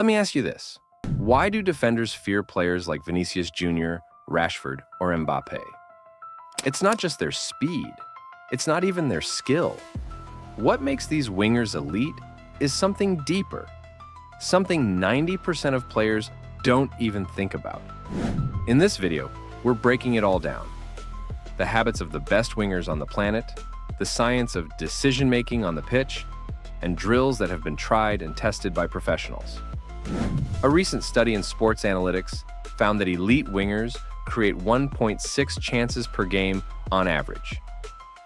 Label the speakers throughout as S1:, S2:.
S1: Let me ask you this. Why do defenders fear players like Vinicius Jr., Rashford, or Mbappe? It's not just their speed. It's not even their skill. What makes these wingers elite is something deeper, something 90% of players don't even think about. In this video, we're breaking it all down. The habits of the best wingers on the planet, the science of decision-making on the pitch, and drills that have been tried and tested by professionals. A recent study in sports analytics found that elite wingers create 1.6 chances per game on average.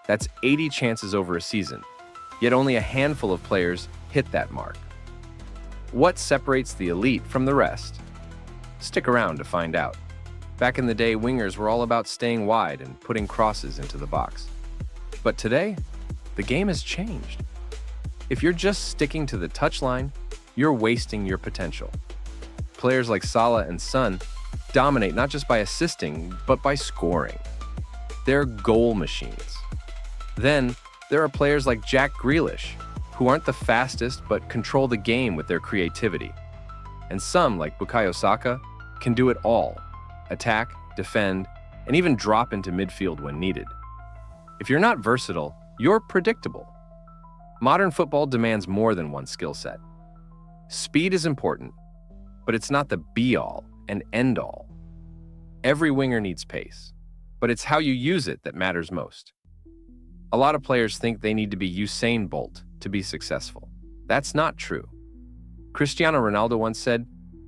S1: That's 80 chances over a season, yet only a handful of players hit that mark. What separates the elite from the rest? Stick around to find out. Back in the day, wingers were all about staying wide and putting crosses into the box. But today, the game has changed. If you're just sticking to the touchline, you're wasting your potential. Players like Salah and Son dominate not just by assisting, but by scoring. They're goal machines. Then, there are players like Jack Grealish, who aren't the fastest but control the game with their creativity. And some, like Bukayo Saka, can do it all: attack, defend, and even drop into midfield when needed. If you're not versatile, you're predictable. Modern football demands more than one skill set. Speed is important, but it's not the be-all and end-all. Every winger needs pace, but it's how you use it that matters most. A lot of players think they need to be Usain Bolt to be successful. That's not true. Cristiano Ronaldo once said,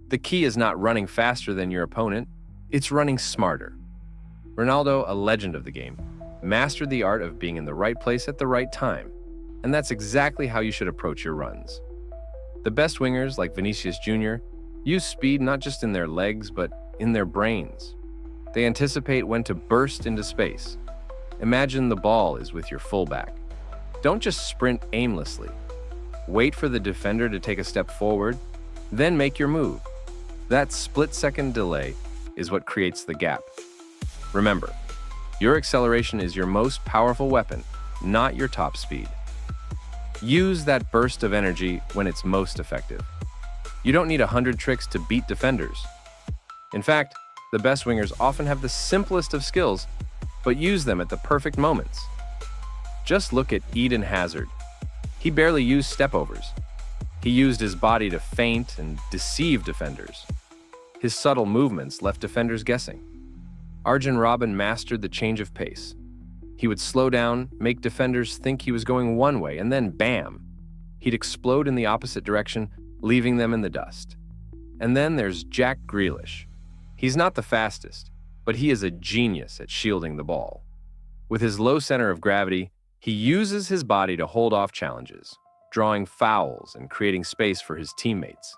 S1: "The key is not running faster than your opponent, it's running smarter." Ronaldo, a legend of the game, mastered the art of being in the right place at the right time, and that's exactly how you should approach your runs. The best wingers, like Vinicius Jr., use speed not just in their legs, but in their brains. They anticipate when to burst into space. Imagine the ball is with your fullback. Don't just sprint aimlessly. Wait for the defender to take a step forward, then make your move. That split-second delay is what creates the gap. Remember, your acceleration is your most powerful weapon, not your top speed. Use that burst of energy when it's most effective. You don't need 100 tricks to beat defenders. In fact, the best wingers often have the simplest of skills, but use them at the perfect moments. Just look at Eden Hazard. He barely used stepovers. He used his body to feint and deceive defenders. His subtle movements left defenders guessing. Arjen Robben mastered the change of pace. He would slow down, make defenders think he was going one way, and then bam! He'd explode in the opposite direction, leaving them in the dust. And then there's Jack Grealish. He's not the fastest, but he is a genius at shielding the ball. With his low center of gravity, he uses his body to hold off challenges, drawing fouls and creating space for his teammates.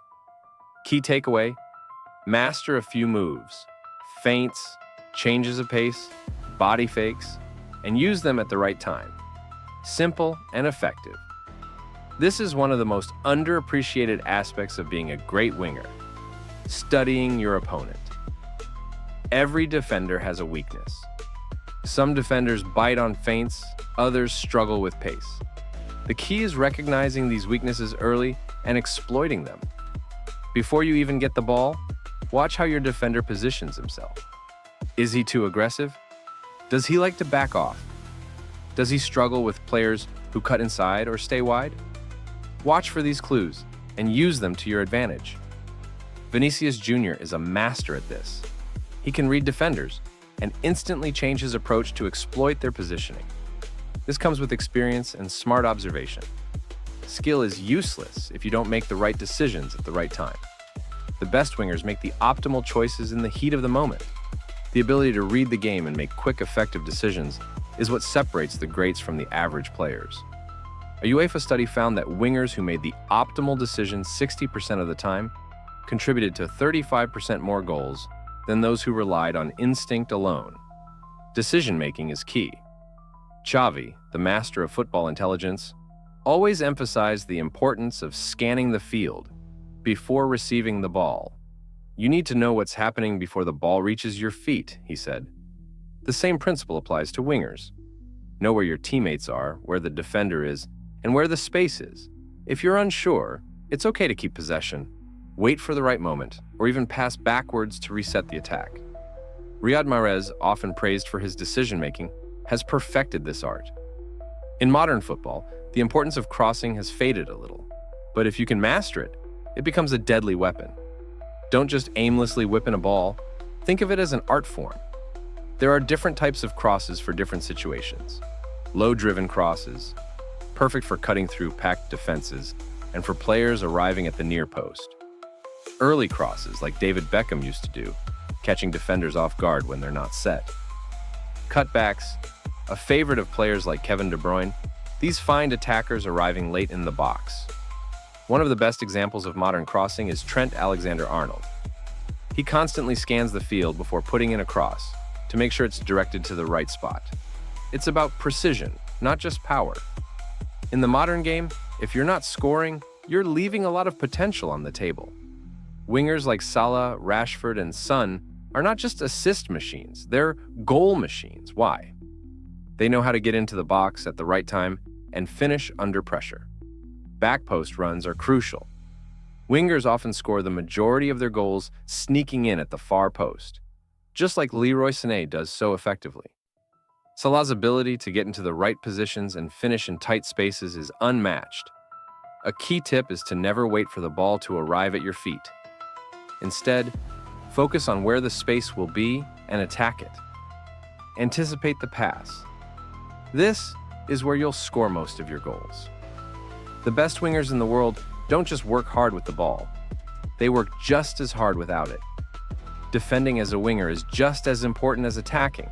S1: Key takeaway: master a few moves, feints, changes of pace, body fakes, and use them at the right time. Simple and effective. This is one of the most underappreciated aspects of being a great winger: studying your opponent. Every defender has a weakness. Some defenders bite on feints, others struggle with pace. The key is recognizing these weaknesses early and exploiting them. Before you even get the ball, watch how your defender positions himself. Is he too aggressive? Does he like to back off? Does he struggle with players who cut inside or stay wide? Watch for these clues and use them to your advantage. Vinicius Jr. is a master at this. He can read defenders and instantly change his approach to exploit their positioning. This comes with experience and smart observation. Skill is useless if you don't make the right decisions at the right time. The best wingers make the optimal choices in the heat of the moment. The ability to read the game and make quick, effective decisions is what separates the greats from the average players. A UEFA study found that wingers who made the optimal decision 60% of the time contributed to 35% more goals than those who relied on instinct alone. Decision-making is key. Xavi, the master of football intelligence, always emphasized the importance of scanning the field before receiving the ball. "You need to know what's happening before the ball reaches your feet," he said. The same principle applies to wingers. Know where your teammates are, where the defender is, and where the space is. If you're unsure, it's okay to keep possession. wait for the right moment, or even pass backwards to reset the attack. Riyad Mahrez, often praised for his decision-making, has perfected this art. In modern football, the importance of crossing has faded a little, but if you can master it, it becomes a deadly weapon. Don't just aimlessly whip in a ball, think of it as an art form. There are different types of crosses for different situations. Low-driven crosses, perfect for cutting through packed defenses, and for players arriving at the near post. Early crosses, like David Beckham used to do, catching defenders off guard when they're not set. Cutbacks, a favorite of players like Kevin De Bruyne, these find attackers arriving late in the box. One of the best examples of modern crossing is Trent Alexander-Arnold. He constantly scans the field before putting in a cross to make sure it's directed to the right spot. It's about precision, not just power. In the modern game, if you're not scoring, you're leaving a lot of potential on the table. Wingers like Salah, Rashford, and Son are not just assist machines, they're goal machines. Why? They know how to get into the box at the right time and finish under pressure. Back post runs are crucial. Wingers often score the majority of their goals sneaking in at the far post, just like Leroy Sané does so effectively. Salah's ability to get into the right positions and finish in tight spaces is unmatched. A key tip is to never wait for the ball to arrive at your feet. Instead, focus on where the space will be and attack it. Anticipate the pass. This is where you'll score most of your goals. The best wingers in the world don't just work hard with the ball. They work just as hard without it. Defending as a winger is just as important as attacking.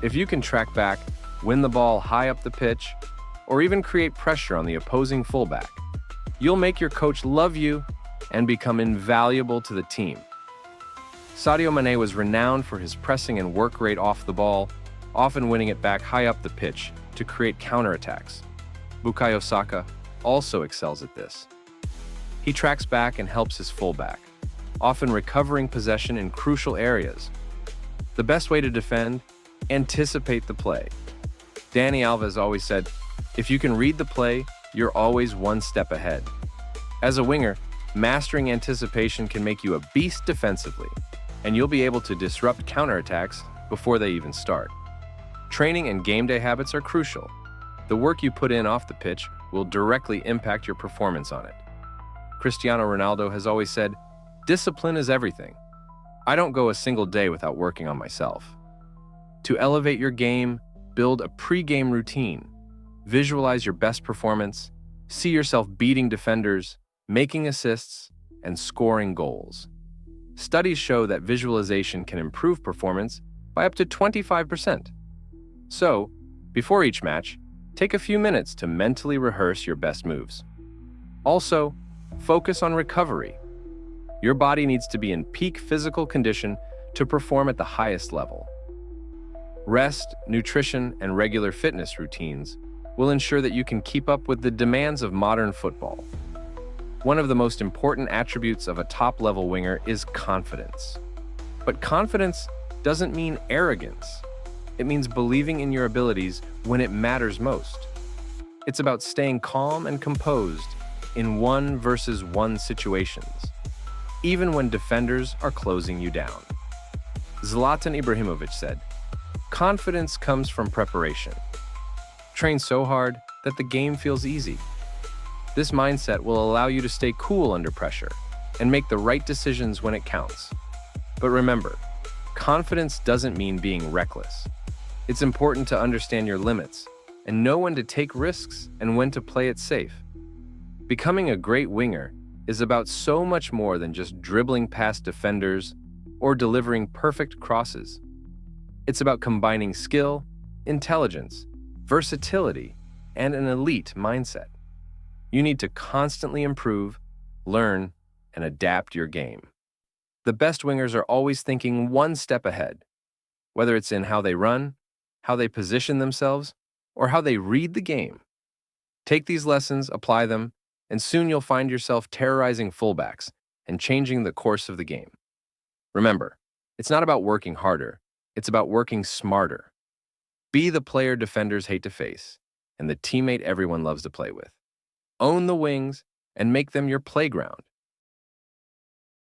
S1: If you can track back, win the ball high up the pitch, or even create pressure on the opposing fullback, you'll make your coach love you and become invaluable to the team. Sadio Mane was renowned for his pressing and work rate off the ball, often winning it back high up the pitch to create counterattacks. Bukayo Saka also excels at this. He tracks back and helps his fullback, often recovering possession in crucial areas. The best way to defend? Anticipate the play. Dani Alves always said, if you can read the play, you're always one step ahead. As a winger, mastering anticipation can make you a beast defensively, and you'll be able to disrupt counterattacks before they even start. Training and game day habits are crucial. The work you put in off the pitch will directly impact your performance on it. Cristiano Ronaldo has always said, discipline is everything. I don't go a single day without working on myself. To elevate your game, build a pre-game routine. Visualize your best performance, see yourself beating defenders, making assists, and scoring goals. Studies show that visualization can improve performance by up to 25%. So, before each match, take a few minutes to mentally rehearse your best moves. Also, focus on recovery. Your body needs to be in peak physical condition to perform at the highest level. Rest, nutrition, and regular fitness routines will ensure that you can keep up with the demands of modern football. One of the most important attributes of a top-level winger is confidence. But confidence doesn't mean arrogance. It means believing in your abilities when it matters most. It's about staying calm and composed in 1-versus-1 situations, even when defenders are closing you down. Zlatan Ibrahimovic said, confidence comes from preparation. Train so hard that the game feels easy. This mindset will allow you to stay cool under pressure and make the right decisions when it counts. But remember, confidence doesn't mean being reckless. It's important to understand your limits and know when to take risks and when to play it safe. Becoming a great winger is about so much more than just dribbling past defenders or delivering perfect crosses. It's about combining skill, intelligence, versatility, and an elite mindset. You need to constantly improve, learn, and adapt your game. The best wingers are always thinking one step ahead, whether it's in how they run, how they position themselves, or how they read the game. Take these lessons, apply them, and soon you'll find yourself terrorizing fullbacks and changing the course of the game. Remember, it's not about working harder, it's about working smarter. Be the player defenders hate to face, and the teammate everyone loves to play with. Own the wings and make them your playground.